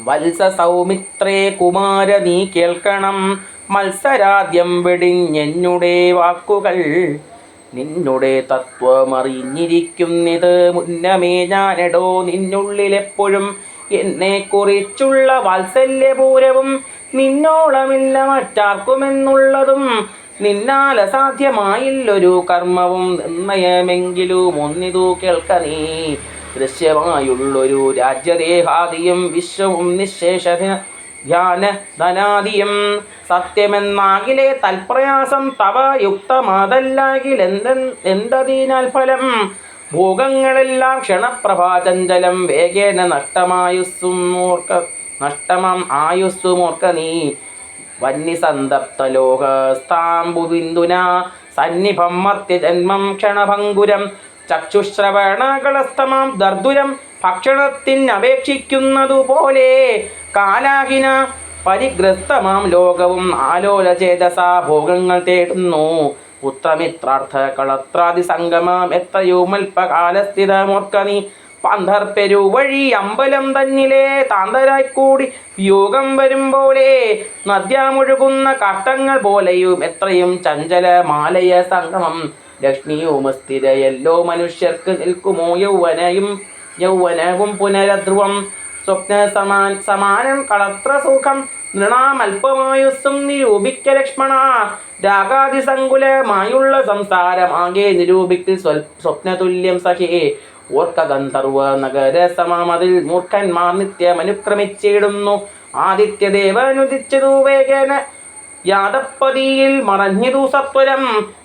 വത്സ സൗമിത്രേ കുമാര നീ കേൾക്കണം, മത്സരാദ്യം വെടിഞ്ഞെന്നുടെ വാക്കുകൾ. നിന്നുടെ തത്വമറിഞ്ഞിരിക്കുന്നിത് മുന്നമേ ഞാനെടോ, നിന്നുള്ളിലെപ്പോഴും എന്നെ കുറിച്ചുള്ള വാത്സല്യപൂരവും നിന്നോളമില്ല മറ്റാർക്കുമെന്നുള്ളതും. നിന്നാൽ അസാധ്യമായില്ലൊരു കർമ്മവും നിർണയമെങ്കിലും ഒന്നിതു കേൾക്ക നീ. ദൃശ്യമായുള്ളൊരു രാജ്യദേഹാദിയും വിശ്വവും നിശേഷ ധ്യാന ധനാദിയും സത്യമെന്നാകിലേ തൽപ്രയാസം തവ യുക്തമതല്ലാകിൽ എന്തതിനാൽ ഫലം. ഭോഗങ്ങളെല്ലാം ക്ഷണപ്രഭാചഞ്ചലം, വേഗേന നഷ്ടമാം ആയുസ്സുമോർക്ക നീ. വന്യസന്തപ്തലോകസ്ഥാംബുബിന്ദുന സന്നിഭം മർത്യജന്മം ക്ഷണഭംഗുരം. ചക്ഷുശ്രവണകളസ്തമാം ദർദുരം ഭക്ഷണത്തിനപേക്ഷിക്കുന്നതുപോലെ. കാലാഹിന പരിഗ്രസ്തമാം ലോകവും ആലോലചേതസാ ഭോഗങ്ങൾ തേടുന്നു. പുത്രമിത്രാർത്ഥ കളത്രാദി സംഗമം എത്രയോ മൽപകാലസ്ഥിതമോർക്ക നീ. പാന്തർപ്പെരുവഴി അമ്പലം തന്നിലെ താന്തരായിക്കൂടി വിയോഗം വരും പോലെ. നദ്യാമൊഴുകുന്ന കാഷ്ടങ്ങൾ പോലെയും എത്രയും ചഞ്ചല മാലയ സംഗമം. ലക്ഷ്മിയുമസ്ഥിരയല്ലോ മനുഷ്യർക്ക് നിൽക്കുമോ യൗവനവും പുനരധ്രുവം. സ്വപ്ന സമാനം കളത്ര സുഖം നൃണാമൽപമായുസ്സും നിരൂപിക്ക ലക്ഷ്മണ. രാഗാതിസങ്കുലമായുള്ള സംസാരമാകെ നിരൂപിക്കൽ സ്വപ്നതുല്യം സഖേ. ഓർക്ക ഗന്ധർവ നഗര സമമതിൽ മൂർഖന്മാർ നിത്യമനുക്രമിച്ചിടുന്നു. ആദിത്യദേവനുദിച്ചതു വേഗേന യാദപ്പതിയിൽ മറഞ്ഞിതു സത്വരം.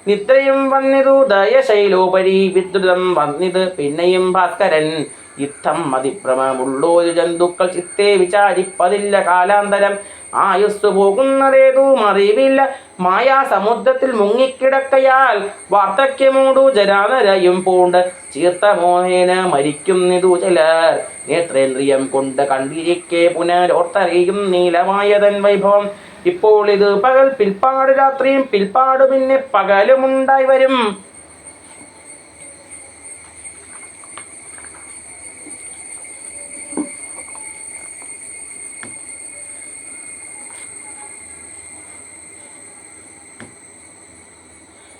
നിദ്രയും വന്നിതു ദയശൈലോപരി വിദ്രുതം വന്നിത് പിന്നെയും ഭാസ്കരൻ. യുദ്ധം അതിഭ്രമമുള്ളൊരു ജന്തുക്കൾ ചിത്തെ വിചാരിപ്പതില്ല കാലാന്തരം. ആയുസ്സു പോകുന്നതേതും അറിവില്ല മായാസമുദ്രത്തിൽ മുങ്ങിക്കിടക്കയാൽ. വാർദ്ധക്യമോടു ജരാനരയും പൂണ്ട് ചീർത്ത മോഹേന മരിക്കുന്നിതു ചിലർ. നേത്രേന്ദ്രിയം കൊണ്ട് കണ്ടിരിക്കെ പുനരോർത്തറിയും നീലമായതൻ വൈഭവം. ഇപ്പോൾ ഇത് പകൽ, പിൽപ്പാട് രാത്രിയും, പിൽപ്പാട് പിന്നെ പകലുമുണ്ടായി വരും.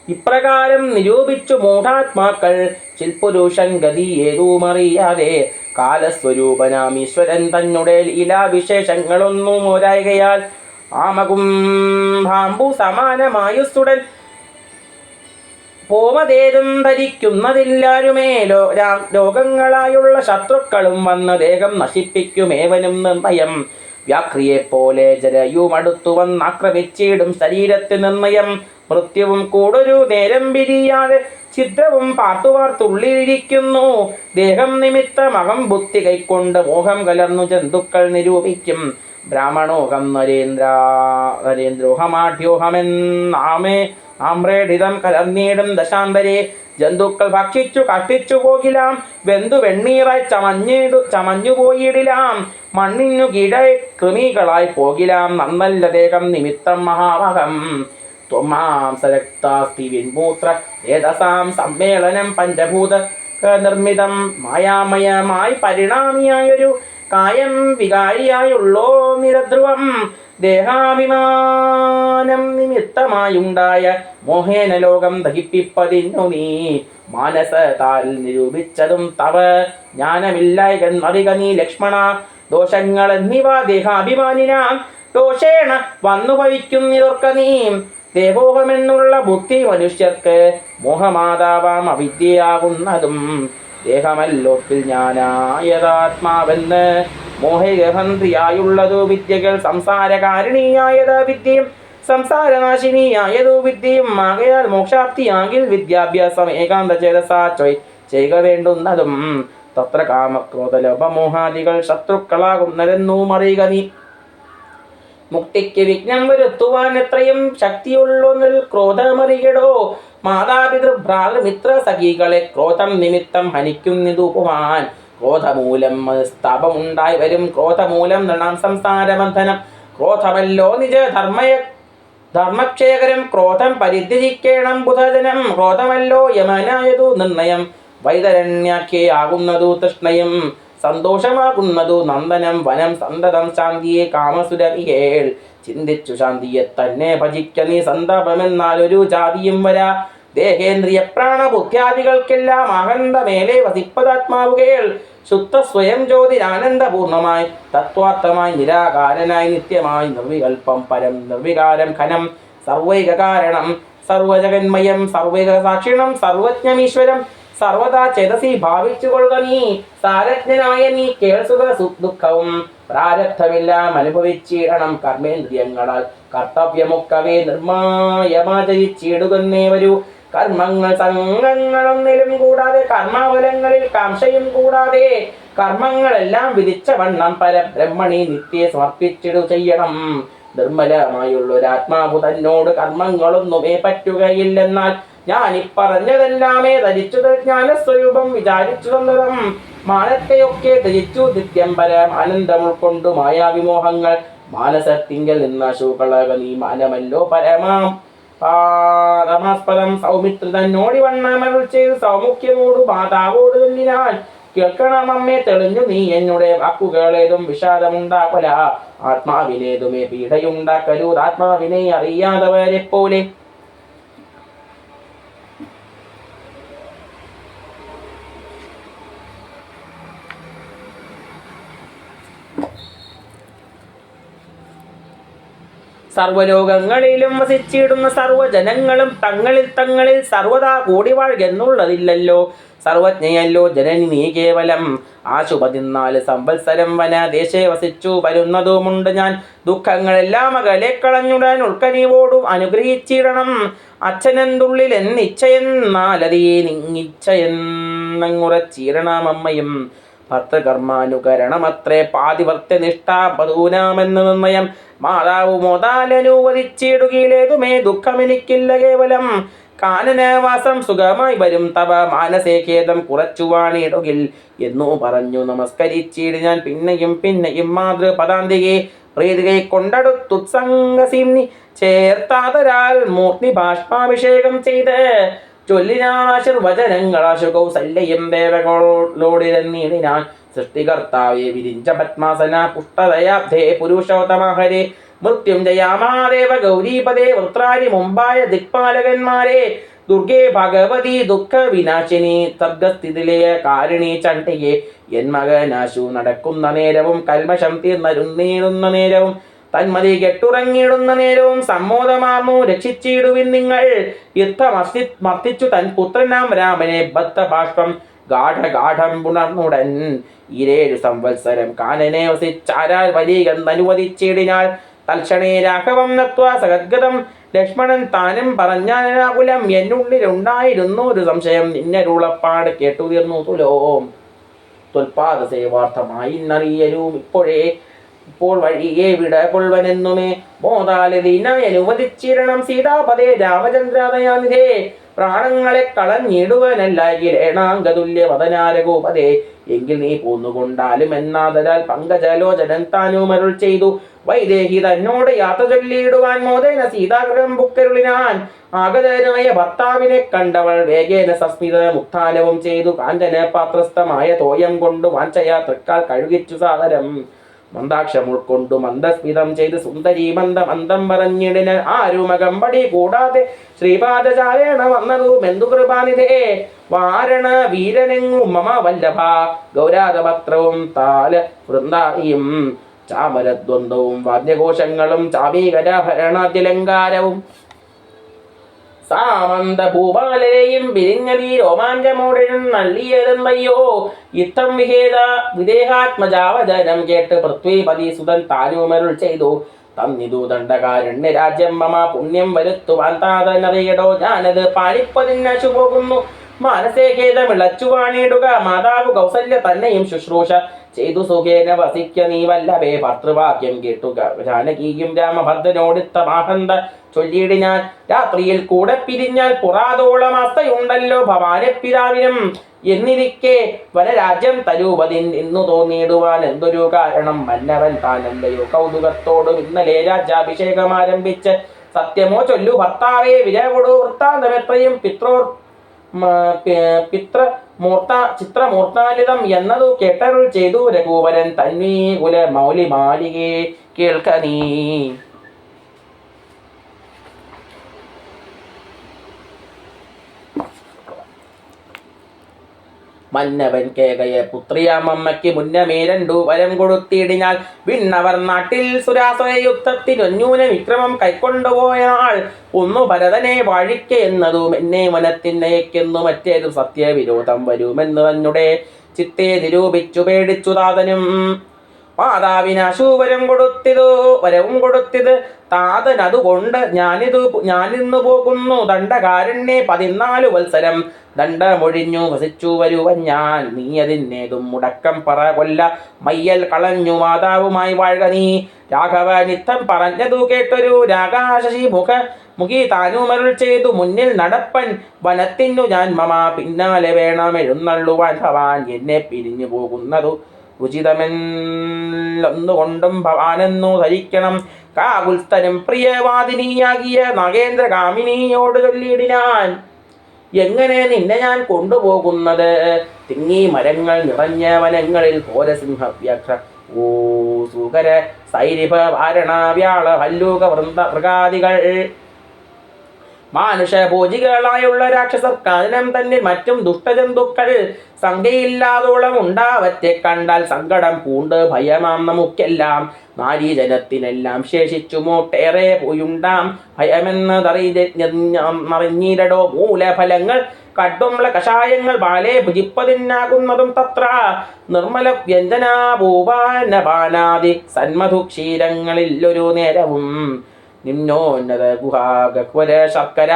ഇപ്രകാരം നിരൂപിച്ചു മൂഢാത്മാക്കൾ ചിൽപുരുഷൻ ഗതി ഏതുമറിയാതെ. കാലസ്വരൂപനാം ഈശ്വരൻ തന്നെ ലീലാവിശേഷങ്ങളൊന്നും ഒരായകയാൽ ആമകും ഭാംബു സമാനമായുസ്സുടൻ പോമതേതും ധരിക്കുന്നതില്ലാരുമേ. രോഗങ്ങളായുള്ള ശത്രുക്കളും വന്ന് ദേഹം നശിപ്പിക്കുമേവനും നിർണയം. വ്യാക്രിയെപ്പോലെ ജരയുമടുത്തു വന്നാക്രമിച്ചിടും ശരീരത്തിൽ നിർണയം. മൃത്യുവും കൂടൊരു നേരം പിരിയാതെ ഛിദ്രവും പാർത്തുവാർത്തുള്ളിലിരിക്കുന്നു. ദേഹം നിമിത്തമകം ബുദ്ധി കൈക്കൊണ്ട് മോഹം കലർന്നു ജന്തുക്കൾ നിരൂപിക്കും. ബ്രാഹ്മണോഹം നരേന്ദ്രോഹമാഢ്യോഹമെന്നാമേ ആമ്രേഡിതം കലർന്നീടും ദശാന്തരെ. ജന്തുക്കൾ ഭക്ഷിച്ചു കഷ്ടിച്ചു പോകിലാം, വെന്തു വെണ്ണീറായി ചമഞ്ഞു പോയിടിലാം. മണ്ണിനു കീഴായി കൃമികളായി പോകിലാം, നന്നല്ല ദേഹം നിമിത്തം മഹാമഹം. ത്വമാംസരക്താസ്തി വിൻമൂത്ര ഏതസാം സമ്മേളനം പഞ്ചഭൂത നിർമ്മിതം. മായാമയമായി പരിണാമിയായൊരു കായം വികാരിയായുള്ളോ നിരധ്രുവം. ദേഹാഭിമാനം നിമിത്തമായുണ്ടായ മോഹേന ലോകം ദഹിപ്പിപ്പതിന്നു നീ. മാനസത്താൽ നിരൂപിച്ചതും തവ ജ്ഞാനമില്ലായ്കന്നറിക നീ ലക്ഷ്മണ. ദോഷങ്ങൾ എന്നിവ ദേഹാഭിമാനിനാം ദോഷേണ വന്നു ഭവിക്കുന്നിതൊർക്ക നീ. ദേഹോഹമെന്നുള്ള ബുദ്ധി മനുഷ്യർക്ക് മോഹമാതാവാം അവിദ്യയാകുന്നതും. ദേഹമല്ലോത്തിൽ ഞാനായതാത്മാവെന്ന് മോഹഗഹന്ത്രിയായുള്ളതു വിദ്യകൾ. സംസാരകാരിണിയായത വിദ്യയും സംസാരനാശിനിയായതു വിദ്യയും. ആകയാൽ മോക്ഷാപ്തിയാകിൽ വിദ്യാഭ്യാസം ഏകാന്തചേതസാ ചെയ്യുക വേണ്ടുന്നതും. തത്ര കാമക്രോധലോഭമോഹാദികൾ ശത്രുക്കളാകുന്നതെന്നും അറിയുക നീ. മുക്തിക്ക് വിഘ്നം വരുത്തുവാൻ എത്രയും ശക്തിയുള്ളൊന്നിൽ ക്രോധമറിയടോ. മാതാപിതൃഭ്രാതൃമിത്ര സഖികളെ ക്രോധം നിമിത്തം ഹനിക്കുന്നിതു പുമാൻ. ക്രോധമൂലം മനസ്താപമുണ്ടായി വരും, ക്രോധമൂലം നൃണാം സംസാരബന്ധനം. ക്രോധമല്ലോ നിജ ധർമ്മക്ഷേകരം, ക്രോധം പരിത്യജിക്കേണം ബുധജനം. ക്രോധമല്ലോ യമനായതു നിർണയം, വൈതരണ്യാഖ്യേ ആകുന്നതു തൃഷ്ണയും. സന്തോഷമാകുന്നതു നന്ദനം വനം സന്തതം ശാന്തിയെ കാമസുരവിഹേൾ ചിന്തിച്ചു ശാന്തിയെ തന്നെ ഭജിക്ക നീ സന്താപമെന്നാലൊരു ജാതിയും വരാ ദേഹേന്ദ്രിയ പ്രാണബുദ്ധ്യാദികൾക്കെല്ലാം അഹന്തമേലെ വസിപ്പതാത്മാവുകേൾ ശുദ്ധ സ്വയം ജ്യോതിരാനന്ദപൂർണമായി തത്വാർത്ഥമായി നിരാകാരനായി നിത്യമായി നിർവികൽപ്പം പരം നിർവികാരം ഘനം സർവൈക കാരണം സർവജഗന്മയം സർവൈക സാക്ഷിണം സർവജ്ഞമീശ്വരം സർവദാ ചേതസി ഭാവിച്ചുകൊള്ളുക നീ സാരജ്ഞനായ നീ കേൾസുക ദുഃഖവും പ്രാരബ്ധമെല്ലാം അനുഭവിച്ചിടണം കർമ്മേന്ദ്രിയങ്ങളാൽ കർത്തവ്യമൊക്കവേ നിർമായമാചരിച്ചിടുകന്നേ വരൂ കർമ്മങ്ങൾ സംഘങ്ങളൊന്നിലും കൂടാതെ കർമ്മഫലങ്ങളിൽ കാംക്ഷയും കൂടാതെ കർമ്മങ്ങളെല്ലാം വിധിച്ച വണ്ണം പരബ്രഹ്മണി നിത്യെ സമർപ്പിച്ചിടു ചെയ്യണം നിർമ്മലമായുള്ളൊരാത്മാവു തന്നോട് കർമ്മങ്ങളൊന്നുമേ പറ്റുകയില്ലെന്നാൽ ഞാനിപ്പറഞ്ഞതെല്ലാമേ ധരിച്ചു ജ്ഞാനസ്വരൂപം വിചാരിച്ചു തന്നതും മാനത്തെയൊക്കെ ധരിച്ചു നിത്യം പരം ആനന്ദം ഉൾക്കൊണ്ടു മായാവിമോഹങ്ങൾ മാനസത്തിങ്കൽ നിന്ന ശൂകളക നീ മാനമല്ലോ പരമാം പാദമാസ്പദം സൗമിത്ര തന്നോടി വണ്ണമരുൾ ചെയ്ത് സൗമുഖ്യമോട് മാതാവോട് ചൊല്ലിനാൻ കേൾക്കണം അമ്മേ തെളിഞ്ഞു നീ എന്നുടെ വാക്കുകളേതും വിഷാദമുണ്ടാക്കല ആത്മാവിനേതുമേ പീഡയുണ്ടാക്കലൂ ആത്മാവിനെ അറിയാതവരെ പോലെ സർവലോകങ്ങളിലും വസിച്ചിടുന്ന സർവജനങ്ങളും തങ്ങളിൽ സർവദാ കൂടി വാഴുകെന്നുള്ളതില്ലല്ലോ സർവജ്ഞയല്ലോ ജനനി നീ കേവലം ആശു 14 സംവത്സരം വനദേശേ വസിച്ചു വരുന്നതുമുണ്ട് ഞാൻ ദുഃഖങ്ങളെല്ലാം അകലെ കളഞ്ഞുടാൻ ഉൾക്കനിവോടും അനുഗ്രഹിച്ചിടണം അച്ഛനെന്തുള്ളിൽ എന്നിച്ഛയെന്നാലതീ നിങ്ങിച്ഛയെന്നങ്ങുറച്ചിടണമമ്മയും ഭർത്തകർമാനുകരണമത്രേ പാതിവർത്യനിഷ്ഠാ പതൂനാമെന്ന് നിർണയം മാതാവ് മോതാലനുവദിച്ചിടുകയിലേതുമേ ദുഃഖമെനിക്കില്ല കേവലം കാനനവാസം സുഖമായി വരും തവ മാനസേ ഖേദം കുറച്ചുവാണിടുകിൽ എന്നു പറഞ്ഞു നമസ്കരിച്ചിട് ഞാൻ പിന്നെയും മാതൃപദാന്തികെ പ്രീതികെ കൊണ്ടടുത്തുത്സംഗസിംനി ചേർത്താതരാൽ മൂർത്തി ബാഷ്പാഭിഷേകം ചെയ്ത് ചൊല്ലിനാശിർവചനങ്ങളാശു കൗസല്യം ദേവകളോടിരന്നിടിനാൻ സൃഷ്ടികർത്താവെ വിരിഞ്ച പത്മാസന പുഷ്ടതയാബ്ധേ പുരുഷോത്തമഹരെ മൃത്യുഞ്ജയാമാദേവ ഗൗരീപദേ വൃത്രാരി മുമ്പായ ദിക്പാലകന്മാരെ ദുർഗേ ഭഗവതി ദുഃഖ വിനാശിനി സർഗസ്ഥിതിലയ കാരിണി ചണ്ഡികെ എൻ മകനാശു നടക്കുന്ന നേരവും കൽമഷം തീർന്നരുന്നീടുന്ന നേരവും തന്മതി കെട്ടുറങ്ങിയിടുന്ന നേരവും സമ്മോദമാർന്നു രക്ഷിച്ചിടുവിൻ നിങ്ങൾ യുദ്ധമർത്തിച്ചു തൻ പുത്രനാം രാമനെ ബദ്ധബാഷ്പം ഗാഠം പുണർന്നുടൻ 7 സംവത്സരം കാനനെ വസിച്ചാരാൽ വലിയെന്നനുവദിച്ചിടിനാൽ തൽക്ഷണേ രാഘവം നത്വാ സഗദ്ഗതം ലക്ഷ്മണൻ താനും പറഞ്ഞാകുലം എന്നുള്ളിലുണ്ടായിരുന്നു ഒരു സംശയം നിന്നരുളപ്പാട് കേട്ടുതീർന്നു തുലോം തൊൽപാദ സേവാർത്ഥമായി നറിയലും ഇപ്പോൾ വഴിയെ വിട കൊള്ളുവനെന്നുമേ മോതാലതിനായി അനുവദിച്ചിരണം സീതാപദേ രാമചന്ദ്രാദയാനിധേ പ്രാണങ്ങളെ കളഞ്ഞിടുവനല്ലാകിലേണാംഗതുല്യ വദനാരകോപതേ എങ്കിൽ നീ പോന്നുകൊണ്ടാലും എന്നാതരാൽ പങ്കജലോചനൻ താനുമരുൾ ചെയ്തു വൈദേഹി തന്നോട് യാത്ര ചൊല്ലിയിടുവാൻ മോദേന സീതാഗ്രഹം ബുക്കരുളിനാൻ ആഗതനായ ഭർത്താവിനെ കണ്ടവൾ വേഗേന സസ്മിത മുക്താനവും ചെയ്തു കാഞ്ചന പാത്രസ്ഥമായ തോയം കൊണ്ടു വാഞ്ചയാ തൃക്കാൽ കഴുകിച്ചു സാദരം മന്ദാക്ഷം ഉൾക്കൊണ്ടു മന്ദസ്മിതം ചെയ്ത് സുന്ദരി മന്ദം പറഞ്ഞിടിന ആരുമകമ്പടി കൂടാതെ ശ്രീപാദചാരേണ വന്നതും എന്തു കൃപാനിധേ വാരണ വീരനെങ്ങും മമ വല്ലഭ ഗൗരാതപത്രവും താല വൃന്ദായിയും ചാമരദ്വന്ദ്വവും വാദ്യഘോഷങ്ങളും ചാമീകരാഭരണാതിലങ്കാരവും സാമന്ത ഭൂപാലരെയും വിരിഞ്ഞതീ രോമാഞ്ചമോടിനും നള്ളിയതെന്തയ്യോ യുദ്ധം വിദേഹാത്മജാവചനം കേട്ട് പൃഥ്വിപതി സുതൻ താനുമരുൾ ചെയ്തു തന്നിതു ദണ്ഡകാരണ്യ രാജ്യം മമ പുണ്യം വരുത്തുവാൻ താതനറിയടോ ഞാനത് പാലിപ്പതിനശു പോകുന്നു മാനസേ ഖേദമിളച്ചു വാണിടുക മാതാവ് കൗസല്യ തന്നെയും ശുശ്രൂഷ ചെയ്തു സുഖേന വസിക്ക നീ വല്ലഭേ ഭർത്തൃവാക്യം കേട്ടുക ജാനകിയും രാമഭദ്രനോടിത്തമാഹന്ത ചൊല്ലിയിടിനാൻ രാത്രിയിൽ കൂടെ പിരിഞ്ഞാൽ പുറാതോളം അവസ്ഥയുണ്ടല്ലോ ഭവാനപ്പിതാവിനും എന്നിരിക്കെ വനരാജ്യം തരൂപതിൻ എന്നു തോന്നിയിടുവാൻ എന്തൊരു കാരണം മന്നവൻ താനല്ലയോ കൗതുകത്തോടും ഇന്നലെ രാജ്യാഭിഷേകം ആരംഭിച്ച് സത്യമോ ചൊല്ലു ഭർത്താവേ വിരകൊടു വൃത്താന്തമെത്രയും പിത്ര ചിത്രമൂർത്താലിതം എന്നതു കേട്ടരുൾ ചെയ്തു രഘുവരൻ തന്വീ കുല മൗലി മാലികേ കേൾക്ക നീ. മന്നവൻ കേകയെ പുത്രിയാമമ്മയ്ക്ക് മുന്നമേ രണ്ടു വരം കൊടുത്തിടിഞ്ഞാൽ വിണ്ണവർ നാട്ടിൽ സുരാസുരയുദ്ധത്തിനൊന്യൂന വിക്രമം കൈക്കൊണ്ടുപോയാൾ ഒന്നു ഭരതനെ വാഴിക്ക എന്നതും എന്നെ മനത്തിനയക്കെന്നു മറ്റേതു സത്യവിരോധം വരുമെന്ന് തന്നെ ചിത്തെ നിരൂപിച്ചു പേടിച്ചു താതനും. മാതാവിനാശു വരവും കൊടുത്തിത് താതനതുകൊണ്ട് ഞാനിന്നു പോകുന്നു ദണ്ഡകാരണ്യെ 14 വത്സരം ദണ്ഡമൊഴിഞ്ഞു വസിച്ചു വരുവൻ ഞാൻ. നീ അതിനേതും മുടക്കം പറ കൊല്ല മയ്യൽ കളഞ്ഞു മാതാവുമായി വാഴ നീ. രാഘവനിത്തം പറഞ്ഞതു കേട്ടൊരു രാകാശി മുഖി താനുമരുൾ ചെയ്തു മുന്നിൽ നടപ്പൻ വനത്തിനു ഞാൻ മമ പിന്നാലെ വേണം എഴുന്നള്ളുവാൻ. ഭവാൻ എന്നെ പിരിഞ്ഞു പോകുന്നതു ഉചിതമെന്നൊന്നുകൊണ്ടും ഭവാനെന്നു ധരിക്കണം. കാകുൽസ്ഥനും പ്രിയവാദിനിയാകിയ നാഗേന്ദ്രകാമിനിയോട് ചൊല്ലിയിടിനാൻ. എങ്ങനെ നിന്നെ ഞാൻ കൊണ്ടുപോകുന്നത്? തിങ്ങി മരങ്ങൾ നിറഞ്ഞ വനങ്ങളിൽ ഘോരസിംഹവ്യഘ്ര സൂകര സൈരിഭ വാരണ വ്യാള ഭല്ലൂക മൃഗാദികൾ മാനുഷഭോജികളായുള്ള രാക്ഷസർ കാനനം തന്നെ മറ്റും ദുഷ്ടജന്തുക്കൾ സംഖ്യയില്ലാതോളം ഉണ്ടാവറ്റെ കണ്ടാൽ സങ്കടം പൂണ്ട് ഭയമാം നമുക്കെല്ലാം. നാരീജനത്തിനെല്ലാം ശേഷിച്ചു മോട്ടേറെ പോയുണ്ടാം ഭയമെന്നറിഞ്ഞിരടോ. മൂലഫലങ്ങൾ കടുംള കഷായങ്ങൾ ബാലെ ഭുജിപ്പതിനാകുന്നതും തത്ര നിർമ്മല വ്യഞ്ജനാഭൂപാനപാനാദി സന്മധു ക്ഷീരങ്ങളിലൊരു നേരവും. നിമ്നോന്നത ഗുഹാഗഹ്വര ശർക്കര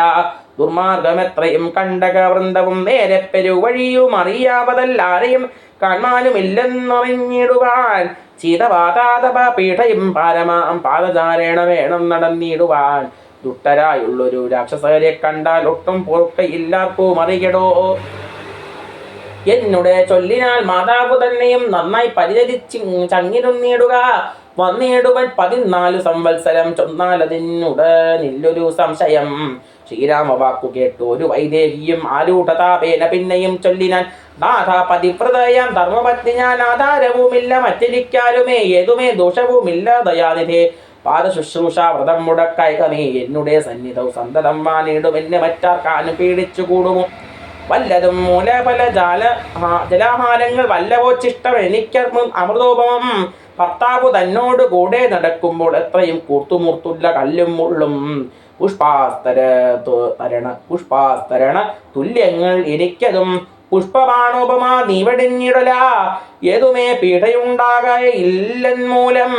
ദുർമാർഗമെത്രയും കണ്ടക വൃന്ദവും നേരെ പെരുവഴിയും അറിയാവതല്ലാരെയും കാണാനുമില്ലെന്നറിഞ്ഞിടുവാൻ. ചീതവാതാതപ പീഠയും പാരമാം പാദചാരേണ വേണം നടന്നിടുവാൻ. ദുഷ്ടരായുള്ളൊരു രാക്ഷസരെ കണ്ടാൽ ഒട്ടും പൊറുക്കയില്ലാർക്കും അറിയടോ. എന്നുടെ ചൊല്ലിനാൽ മാതാവ് തന്നെയും നന്നായി പരിചരിച്ച് ചങ്ങിരുന്നിടുക. വന്നിടുവൻ 14 സംവത്സരം ചൊന്നാലതിനുടനില്ലൊരു സംശയം. ശ്രീരാമ വാക്കു കേട്ടു ഒരു വൈദേഹിയും ആരൂഢതാപേന പിന്നെയും ചൊല്ലിനാൻ. നാഥ പതിവ്രതയാം ധർമ്മപത്നി ഞാൻ, ആധാരവുമില്ല മറ്റെനിക്കാരുമേ ഏതുമേ ദോഷവുമില്ല ദയാനിധേ. പാദശുശ്രൂഷ വ്രതം മുടക്കായികമേ എന്നുടെ സന്നിധവും സന്തതം വാണിടുമെന്നെ മറ്റാർക്കാനും പീഡിച്ചു കൂടുമോ. വല്ലതും മൂലഫല ജലാഹാരങ്ങൾ വല്ലവോച്ചിഷ്ടം എനിക്ക് അമൃതോപമം. ഭർത്താവ് തന്നോട് കൂടെ നടക്കുമ്പോൾ എത്രയും കൂർത്തുമൂർത്തുള്ള കല്ലും മുള്ളും പുഷ്പാസ്തരണ തുല്യങ്ങൾ എനിക്കതും പുഷ്പബാണോപമാ നീവടിഞ്ഞിടല. ഏതുമേ പീഠയുണ്ടാകയില്ലെന്മൂലം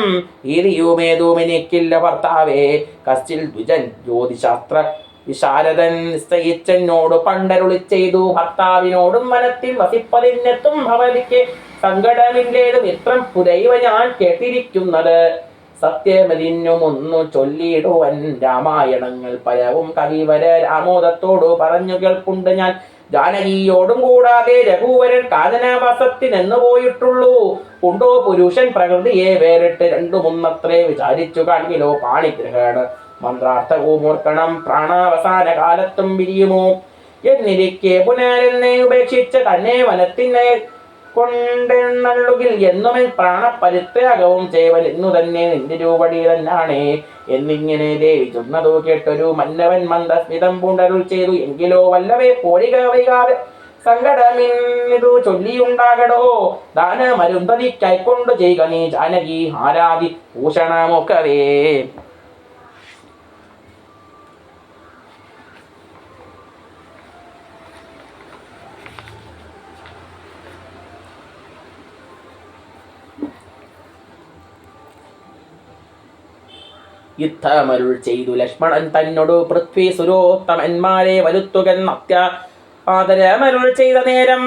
ഈരിയുമേതും എനിക്കില്ല ഭർത്താവേ. കശ്ചിൽ ദ്വിജൻ ജ്യോതിശാസ്ത്ര വിശാരദൻ നിശ്ചയിച്ചെന്നോട് പണ്ടരുളി ചെയ്തു. ഭർത്താവിനോടും വനത്തിൽ വസിപ്പതിനെത്തും ഭവതിക്ക് സങ്കടമില്ലേതും ഇത്രം പുരൈവ ഞാൻ കേട്ടിരിക്കുന്നത്. സത്യമതിനുമൊന്നു ചൊല്ലിയിടുവൻ രാമായണങ്ങൾ പലവും കവിവര രാമോദത്തോടു പറഞ്ഞു കേൾപ്പുണ്ട് ഞാൻ. ജാനകിയോടും കൂടാതെ രഘുവരൻ കാനനവാസത്തിനെന്നു പോയിട്ടുള്ളൂ. ഉണ്ടോ പുരുഷൻ പ്രകൃതിയെ വേറിട്ട് 2-3 വിചാരിച്ചു കാണിലോ. പാണിഗ്രഹണ മന്ത്രാർത്ഥവും ഓർക്കണം പ്രാണാവസാന കാലത്തും പിരിയുമോ. എന്നിരിക്കെ പുനരെന്നെ ഉപേക്ഷിച്ച് തന്നെ വനത്തിനെ കൊണ്ടെണ്ണുകിൽ എന്നുമേ പ്രാണപരിത്യാഗവും ചെയ്വൻ എന്നു തന്നെ നിന്റെ രൂപടി തന്നാണേ. എന്നിങ്ങനെ ദേവി ചൊന്നതു കേട്ടൊരു മന്നവൻ മന്ദസ്മിതം പൂണ്ടരുൾ ചെയ്തു. എങ്കിലോ വല്ലവേ പോരിക വൈകാതെ സങ്കടമിന്നിതു ചൊല്ലിയുണ്ടാകടോ. ദാനമരുന്തതി കൈക്കൊണ്ടു ചെയ്യുക നീ ജാനകി ആരാധി ഭൂഷണമൊക്കവേ. യുദ്ധമരുൾ ചെയ്തു ലക്ഷ്മണൻ തന്നോടു പൃഥ്വി സുരോത്തമന്മാരെ വരുത്തുകെന്നത്യാദരമരുൾ ചെയ്ത നേരം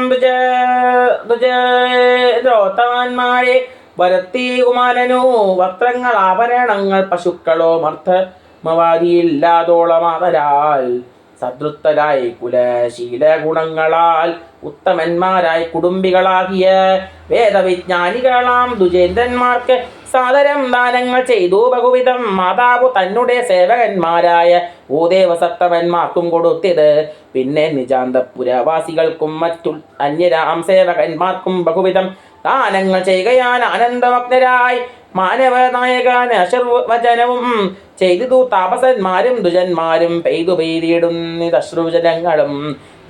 ദ്വിജോത്തമന്മാരെ വരുത്തി. കുമാരനു വസ്ത്രങ്ങൾ ആഭരണങ്ങൾ പശുക്കളോ മർദ്ധമവാദിയില്ലാതോളമാതരാൽ സദൃത്തരായി കുലശീല ഗുണങ്ങളാൽ ഉത്തമന്മാരായി കുടുംബികളാകിയ വേദവിജ്ഞാനികളാം ദുജേന്ദ്രന്മാർക്ക് സാദരം ദാനങ്ങൾ ചെയ്തു ബഹുവിധം മാതാവ് തന്നെ സേവകന്മാരായ ഭൂദേവസത്തമന്മാർക്കും കൊടുത്തത്. പിന്നെ നിജാന്തപുരവാസികൾക്കും മറ്റു അന്യരാം സേവകന്മാർക്കും ബഹുവിധം ദാനങ്ങൾ ചെയ്യുകയാൽ ആനന്ദമഗ്നരായി മാനവ നായകൻ അശർവചനവും ചെയ്തു താപസന്മാരും ദുജന്മാരും പെയ്തു പെയ്തിടുന്നിതശ്രുജനങ്ങളും.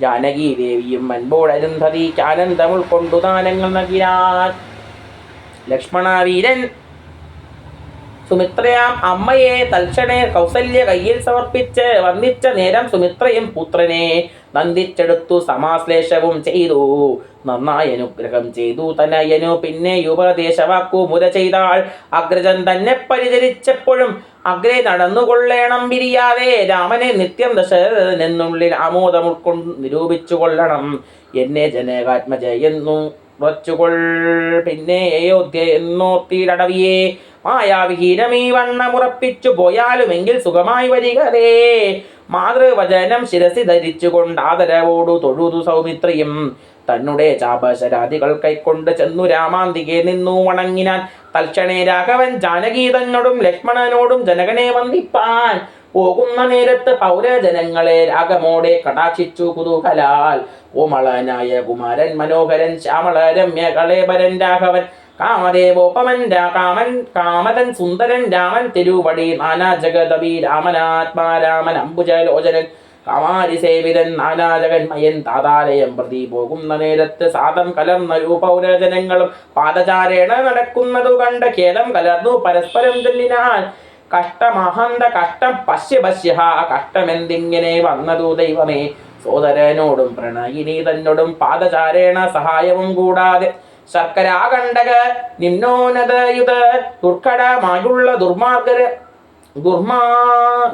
ജാനകി ദേവിയും അൻപോടരുന്ധതിക്ക് ആനന്ദം ഉൾക്കൊണ്ടു ദാനങ്ങൾ നൽകിയാൽ. ലക്ഷ്മണവീരൻ സുമിത്രയാം അമ്മയെ തൽക്ഷണേ കൗസല്യ കയ്യിൽ സമർപ്പിച്ച് വന്ദിച്ച നേരം സുമിത്രയും പുത്രനെ നന്ദിച്ചെടുത്തു സമാശ്ലേഷവും ചെയ്തു. നന്നായി അനുഗ്രഹം ചെയ്തു തനയനു. പിന്നെ ഉപദേശവാക്കു മുര ചെയ്താൾ. അഗ്രജൻ തന്നെ പരിചരിച്ചപ്പോഴും അഗ്രേ നടന്നുകൊള്ളേണം പിരിയാതെ. രാമനെ നിത്യം ദശരഥനെന്നുള്ളിൽ ആമോദം ഉൾക്കൊണ്ട് നിരൂപിച്ചു കൊള്ളണം. എന്നെ ജനകാത്മജയെന്നു ഉറച്ചുകൊൾ. പിന്നെ അയോധ്യ എന്നോത്തിലടവിയെ മായാവിഹീനമീ വണ്ണമുറപ്പിച്ചു പോയാലുമെങ്കിൽ സുഖമായി വരികതേ. മാതൃവചനം ശിരസി ധരിച്ചുകൊണ്ട് ആദരവോടു തൊഴുതു സൗമിത്രിയും. തന്നെ ചാപശരാദികൾ കൈക്കൊണ്ട് ചെന്നു രാമാന്തികെ നിന്നു വണങ്ങിനാൻ. തൽക്ഷണേ രാഘവൻ ജാനകി തന്നോടും ലക്ഷ്മണനോടും ജനകനെ വന്ദിപ്പാൻ പോകുന്ന നേരത്ത് പൗരജനങ്ങളെ രാഗമോടെ കടാക്ഷിച്ചു കുതൂഹലാൽ. കോമളനായ കുമാരൻ മനോഹരൻ ശ്യാമള രമ്യ കളേബരൻ രാഘവൻ കാമദേവോപമൻ കാമതൻ സുന്ദരൻ രാമൻ തിരുവടി നാനാ ജഗദവി രാമനാത്മാ രാമൻ അംബുജലോചനൻ കാമാരി സേവിതൻ നാനാജഗന്മയൻ. താതാലയം പ്രതി പോകുന്ന നേരത്ത് സാദം കലർന്നൊരു പൗരജനങ്ങളും പാദചാരേണ നടക്കുന്നതു കണ്ട് ഖേദം കലർന്നു പരസ്പരം ചൊല്ലിനാൽ. കഷ്ടമഹന്ത കഷ്ടം പശ്യ പശ്യ കഷ്ടമെന്തിങ്ങനെ വന്നതു ദൈവമേ. സോദരനോടും പ്രണയിനി തന്നോടും പാദചാരേണ സഹായവും കൂടാതെ ശർക്കരാകണ്ടക നിമ്നോന്നതയുധ ദുർഘടമായുള്ള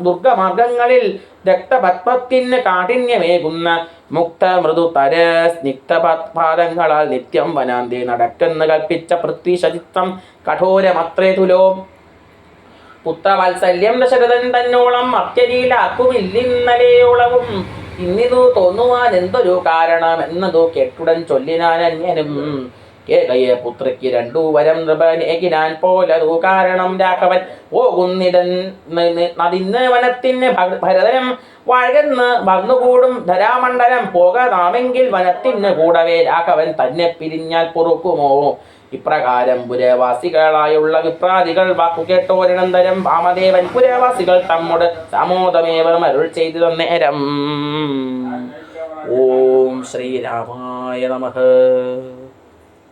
ദുർഗമാർഗങ്ങളിൽ രക്തപത്മത്തിന് കാഠിന്യമേകുന്ന മുക്ത മൃദുതര സ്നിഗ്ധപാദങ്ങളാൽ നിത്യം വനാന്തി നടക്കെന്ന് കൽപ്പിച്ച പൃഥ്വിശചിത്രം കഠോരമത്രേ തുലോ. പുത്രവാത്സല്യം ദശരഥൻ തന്നോളം അത്യരിയിലാക്കുമില്ലിന്നലെയോളവും. ഇന്നിതു തോന്നുവാൻ എന്തൊരു കാരണം എന്നതു കേട്ടുടൻ ചൊല്ലിനാൻ അന്യനും. കേകയെ പുത്രിക്ക് രണ്ടു വരം നൃപനേകിനാൻ പോലതു കാരണം. രാഘവൻ പോകുന്നിടന്ന് വനത്തിന് ഭരതനും വാഴകന്ന് വന്നുകൂടും ധരാമണ്ഡലം പോകാമെങ്കിൽ വനത്തിന് കൂടവേ രാഘവൻ തന്നെ പിരിഞ്ഞാൽ പൊറുക്കുമോ. ഇപ്രകാരം പുരവാസികളായുള്ള വിപ്രാദികൾ വാക്കു കേട്ടോരനന്തരം വാമദേവൻ പുരവാസികൾ തമ്മോട് സമോദമേവം അരുൾ ചെയ്തു നേരം. ഓം ശ്രീരാമായ നമഃ.